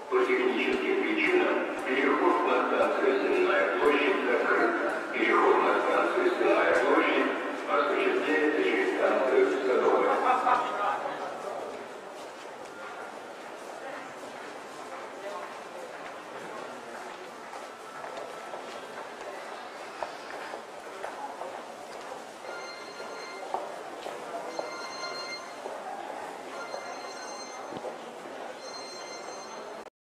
По техническим причинам переход на станцию Сенная площадь закрыт. Переход на станцию Сенная площадь осуществляется через станцию Садовая.